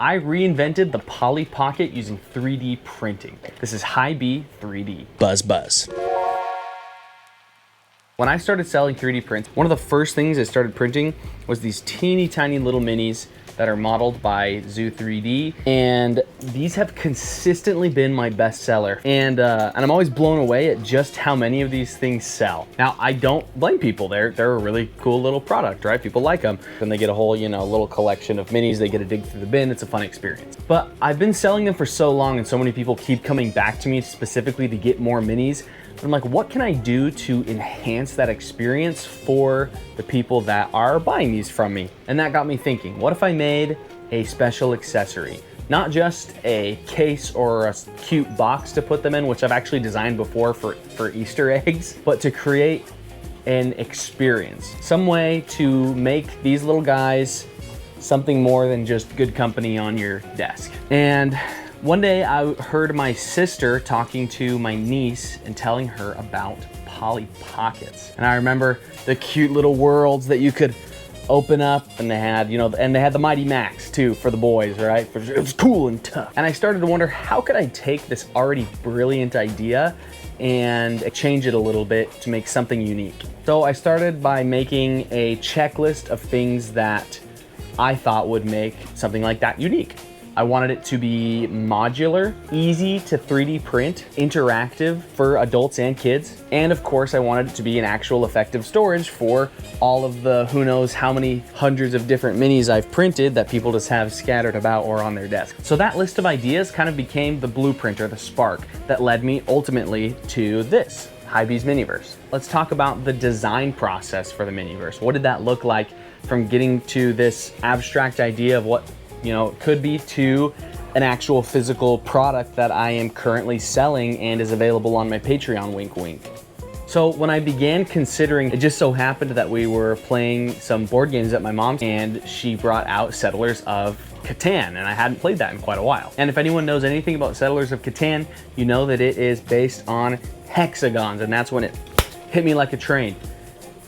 I reinvented the Polly Pocket using 3D printing. This is HyBee 3D. Buzz buzz. When I started selling 3D prints, one of the first things I started printing was these teeny tiny little minis that are modeled by Zoo 3D, and these have consistently been my best seller. And I'm always blown away at just how many of these things sell. Now, I don't blame people. They're a really cool little product, right? People like them. Then they get a whole, little collection of minis. They get to dig through the bin. It's a fun experience. But I've been selling them for so long, and so many people keep coming back to me specifically to get more minis. I'm like, what can I do to enhance that experience for the people that are buying these from me? And that got me thinking, what if I made a special accessory? Not just a case or a cute box to put them in, which I've actually designed before for Easter eggs, but to create an experience. Some way to make these little guys something more than just good company on your desk. And one day I heard my sister talking to my niece and telling her about Polly Pockets. And I remember the cute little worlds that you could open up, and they had, and they had the Mighty Max too for the boys, right? It was cool and tough. And I started to wonder, how could I take this already brilliant idea and change it a little bit to make something unique? So I started by making a checklist of things that I thought would make something like that unique. I wanted it to be modular, easy to 3D print, interactive for adults and kids. And of course, I wanted it to be an actual effective storage for all of the who knows how many hundreds of different minis I've printed that people just have scattered about or on their desk. So that list of ideas kind of became the blueprint or the spark that led me ultimately to this, HyBee's Miniverse. Let's talk about the design process for the Miniverse. What did that look like from getting to this abstract idea of what it could be to an actual physical product that I am currently selling and is available on my Patreon, wink, wink. So when I began considering, it just so happened that we were playing some board games at my mom's, and she brought out Settlers of Catan, and I hadn't played that in quite a while. And if anyone knows anything about Settlers of Catan, you know that it is based on hexagons, and that's when it hit me like a train.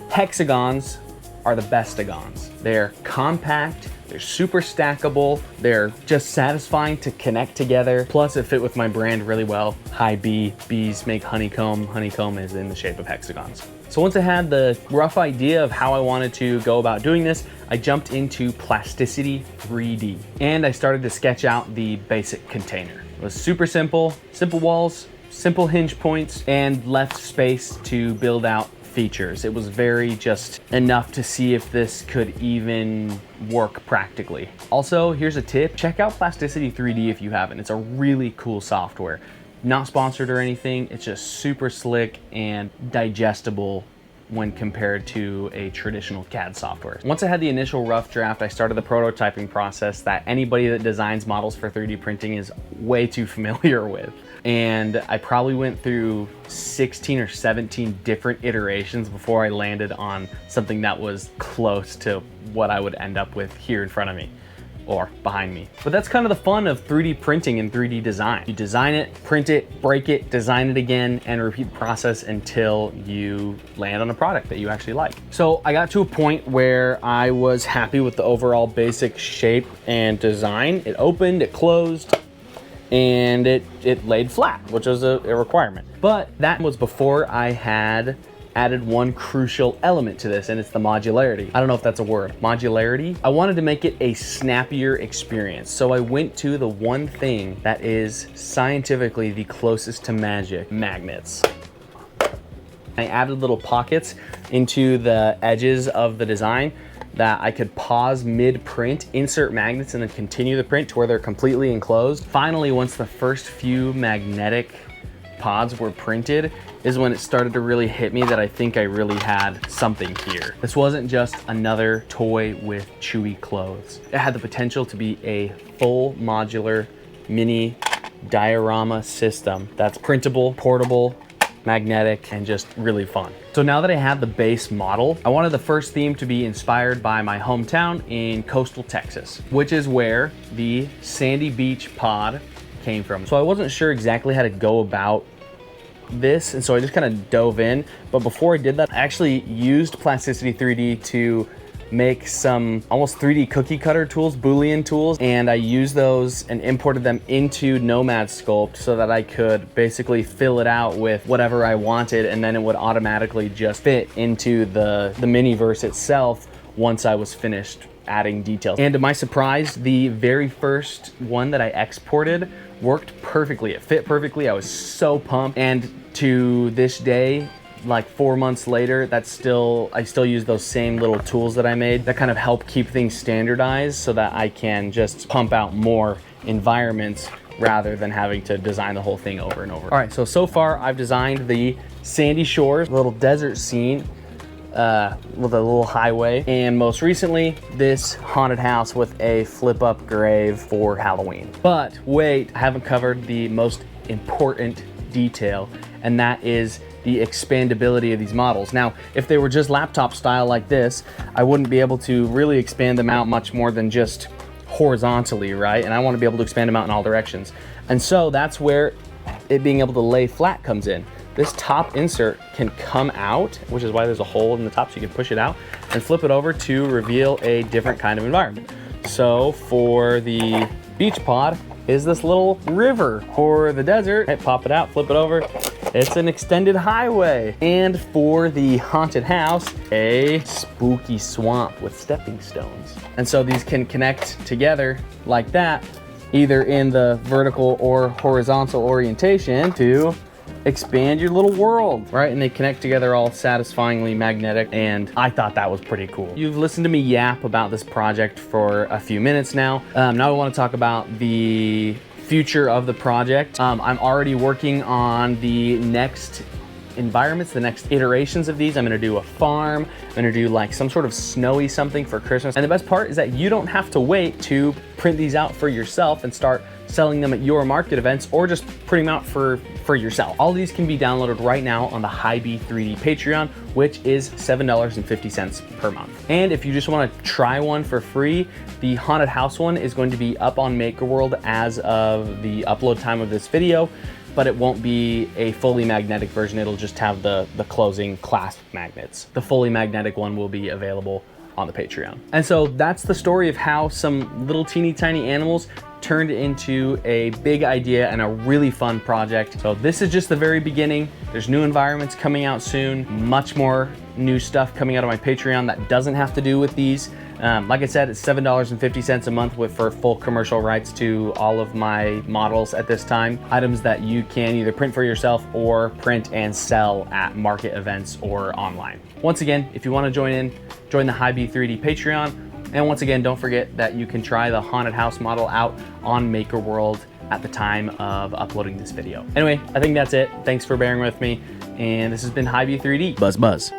Hexagons are the bestagons. They're compact, they're super stackable, they're just satisfying to connect together. Plus it fit with my brand really well. HyBee, bees make honeycomb. Honeycomb is in the shape of hexagons. So once I had the rough idea of how I wanted to go about doing this, I jumped into Plasticity 3D. And I started to sketch out the basic container. It was super simple, simple walls, simple hinge points, and left space to build out features. It was very just enough to see if this could even work practically. Also, here's a tip. Check out Plasticity 3D if you haven't. It's a really cool software. Not sponsored or anything. It's just super slick and digestible when compared to a traditional CAD software. Once I had the initial rough draft, I started the prototyping process that anybody that designs models for 3D printing is way too familiar with. And I probably went through 16 or 17 different iterations before I landed on something that was close to what I would end up with here in front of me or behind me. But that's kind of the fun of 3D printing and 3D design. You design it, print it, break it, design it again, and repeat the process until you land on a product that you actually like. So I got to a point where I was happy with the overall basic shape and design. It opened, it closed, and it laid flat, which was a requirement. But that was before I had added one crucial element to this, and it's the modularity. I don't know if that's a word. Modularity. I wanted to make it a snappier experience. So I went to the one thing that is scientifically the closest to magic: magnets. I added little pockets into the edges of the design that I could pause mid-print, insert magnets, and then continue the print to where they're completely enclosed. Finally, once the first few magnetic pods were printed, is when it started to really hit me that I think I really had something here. This wasn't just another toy with chewy clothes. It had the potential to be a full modular mini diorama system that's printable, portable, magnetic, and just really fun. So now that I had the base model, I wanted the first theme to be inspired by my hometown in coastal Texas, which is where the Sandy Beach pod came from. So I wasn't sure exactly how to go about this, and so I just kind of dove in. But before I did that, I actually used Plasticity 3D to make some almost 3D cookie cutter tools, Boolean tools, and I used those and imported them into Nomad Sculpt so that I could basically fill it out with whatever I wanted, and then it would automatically just fit into the Miniverse itself once I was finished adding details. And to my surprise, the very first one that I exported worked perfectly. It fit perfectly. I was so pumped. And to this day, like 4 months later, I still use those same little tools that I made that kind of help keep things standardized so that I can just pump out more environments rather than having to design the whole thing over and over. All right, so far I've designed the sandy shores, little desert scene, with a little highway, and most recently this haunted house with a flip up grave for Halloween. But wait, I haven't covered the most important detail, and that is the expandability of these models. Now, if they were just laptop style like this, I wouldn't be able to really expand them out much more than just horizontally, right? And I want to be able to expand them out in all directions. And so that's where it being able to lay flat comes in. This top insert can come out, which is why there's a hole in the top so you can push it out and flip it over to reveal a different kind of environment. So for the beach pod is this little river. For the desert, hey, pop it out, flip it over, it's an extended highway. And for the haunted house, a spooky swamp with stepping stones. And so these can connect together like that, either in the vertical or horizontal orientation to expand your little world, right? And they connect together all satisfyingly magnetic, and I thought that was pretty cool. You've listened to me yap about this project for a few minutes now. Now I want to talk about the future of the project. I'm already working on the next environments, the next iterations of these. I'm gonna do a farm, I'm gonna do like some sort of snowy something for Christmas. And the best part is that you don't have to wait to print these out for yourself and start selling them at your market events, or just print them out for yourself. All of these can be downloaded right now on the HyBee 3D Patreon, which is $7.50 per month. And if you just want to try one for free, the haunted house one is going to be up on MakerWorld as of the upload time of this video, but it won't be a fully magnetic version. It'll just have the closing clasp magnets. The fully magnetic one will be available on the Patreon. And so that's the story of how some little teeny tiny animals turned into a big idea and a really fun project. So this is just the very beginning. There's new environments coming out soon, much more new stuff coming out of my Patreon that doesn't have to do with these. Like I said, it's $7.50 a month for full commercial rights to all of my models at this time. Items that you can either print for yourself or print and sell at market events or online. Once again, if you want to join the HyBee 3D Patreon. And once again, don't forget that you can try the haunted house model out on MakerWorld at the time of uploading this video. Anyway, I think that's it. Thanks for bearing with me. And this has been HyBee 3D. Buzz, buzz.